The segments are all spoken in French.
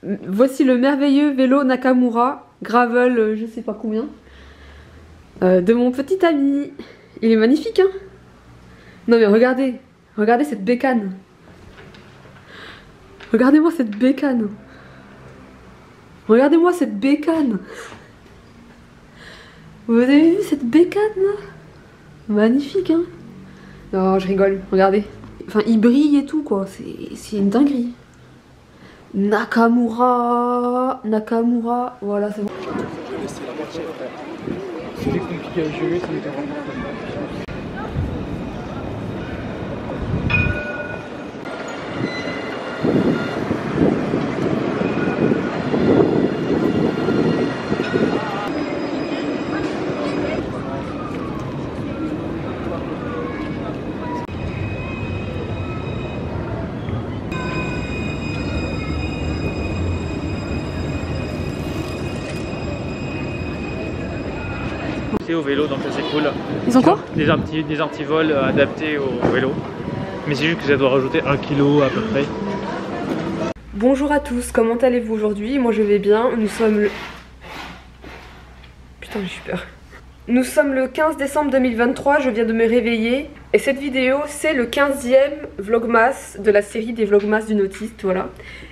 Voici le merveilleux vélo Nakamura, gravel, je sais pas combien, de mon petit ami. Il est magnifique, hein? Non mais regardez, regardez cette bécane. Regardez-moi cette bécane. Regardez-moi cette bécane. Vous avez vu cette bécane là? Magnifique, hein? Non, je rigole, regardez. Enfin, il brille et tout, quoi. C'est une dinguerie. Nakamura, Nakamura, voilà, c'est bon. C'était compliqué à gérer, ça m'était vraiment. Au vélo, donc ça c'est cool. Ils ont quoi? Des antivols adaptés au vélo. Mais c'est juste que ça doit rajouter 1 kg à peu près. Bonjour à tous, comment allez-vous aujourd'hui? Moi je vais bien, nous sommes le... Putain j'ai eu peur. Nous sommes le 15 décembre 2023, je viens de me réveiller. Et cette vidéo c'est le 15e vlogmas de la série des vlogmas d'une autiste, voilà.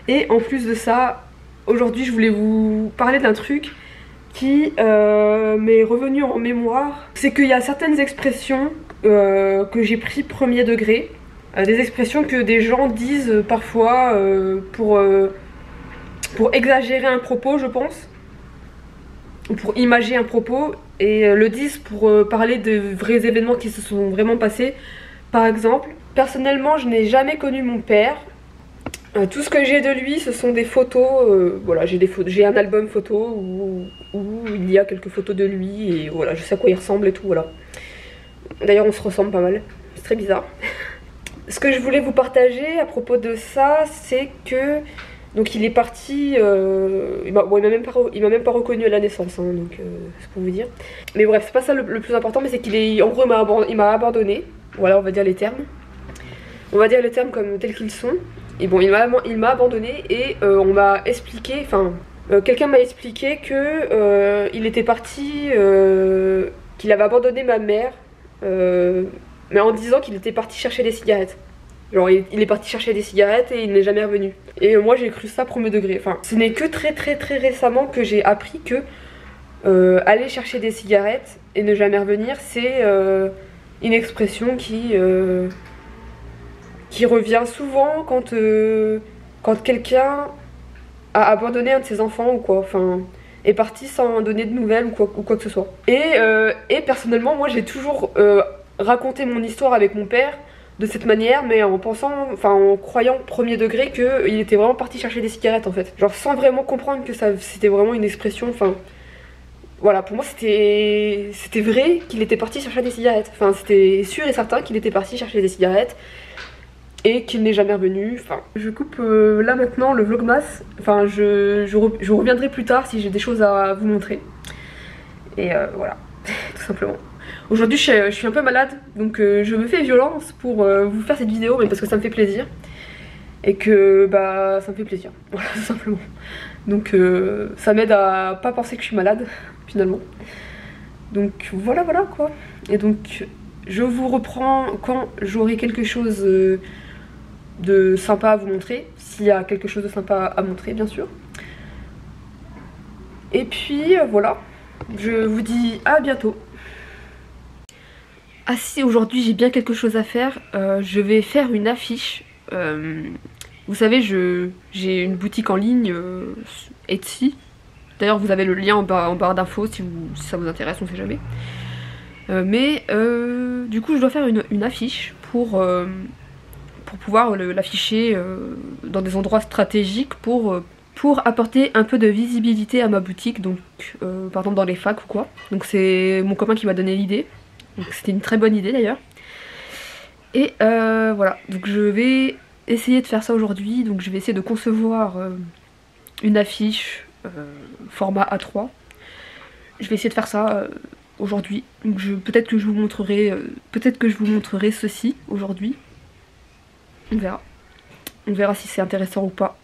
Et en plus de ça, aujourd'hui je voulais vous parler d'un truc qui m'est revenu en mémoire. C'est qu'il y a certaines expressions que j'ai pris premier degré. Des expressions que des gens disent parfois pour exagérer un propos, je pense. Ou pour imager un propos. Et le disent pour parler de vrais événements qui se sont vraiment passés. Par exemple, personnellement je n'ai jamais connu mon père. Tout ce que j'ai de lui, ce sont des photos. Voilà, j'ai un album photo où il y a quelques photos de lui et voilà, je sais à quoi il ressemble et tout. Voilà. D'ailleurs, on se ressemble pas mal. C'est très bizarre. Ce que je voulais vous partager à propos de ça, c'est que donc il est parti. Il m'a même pas reconnu à la naissance, hein, donc c'est pour vous dire. Mais bref, c'est pas ça le plus important, mais c'est qu'il est, en gros, il m'a abandonné. Voilà, on va dire les termes. On va dire les termes comme tels qu'ils sont. Et bon, il m'a abandonné et on m'a expliqué, enfin, quelqu'un m'a expliqué que il était parti, qu'il avait abandonné ma mère, mais en disant qu'il était parti chercher des cigarettes. Genre, il est parti chercher des cigarettes et il n'est jamais revenu. Et moi, j'ai cru ça premier degré. Enfin, ce n'est que très récemment que j'ai appris que aller chercher des cigarettes et ne jamais revenir, c'est une expression qui revient souvent quand quelqu'un a abandonné un de ses enfants ou quoi, enfin, est parti sans donner de nouvelles ou quoi que ce soit. Et personnellement, moi j'ai toujours raconté mon histoire avec mon père de cette manière, mais en pensant, enfin en croyant premier degré qu'il était vraiment parti chercher des cigarettes en fait. Genre sans vraiment comprendre que c'était vraiment une expression, enfin... Voilà, pour moi c'était vrai qu'il était parti chercher des cigarettes. Enfin, c'était sûr et certain qu'il était parti chercher des cigarettes et qu'il n'est jamais revenu. Enfin, je coupe là maintenant le vlogmas. Enfin, je reviendrai plus tard si j'ai des choses à vous montrer. Et voilà, tout simplement. Aujourd'hui, je suis un peu malade, donc je me fais violence pour vous faire cette vidéo, mais parce que ça me fait plaisir. Et que bah ça me fait plaisir, voilà, tout simplement. Donc ça m'aide à pas penser que je suis malade, finalement. Donc voilà quoi. Et donc je vous reprends quand j'aurai quelque chose de sympa à vous montrer, s'il y a quelque chose de sympa à montrer, bien sûr. Et puis voilà, je vous dis à bientôt. Ah si, aujourd'hui j'ai bien quelque chose à faire, je vais faire une affiche. Vous savez, j'ai une boutique en ligne, Etsy. D'ailleurs, vous avez le lien en barre d'infos si ça vous intéresse, on sait jamais. Du coup, je dois faire une affiche pour pouvoir l'afficher dans des endroits stratégiques pour apporter un peu de visibilité à ma boutique, donc par exemple dans les facs ou quoi. Donc c'est mon copain qui m'a donné l'idée. Donc c'était une très bonne idée d'ailleurs. Et voilà, donc je vais essayer de faire ça aujourd'hui. Donc je vais essayer de concevoir une affiche format A3. Je vais essayer de faire ça aujourd'hui. Donc peut-être que je vous montrerai ceci aujourd'hui. On verra. On verra si c'est intéressant ou pas.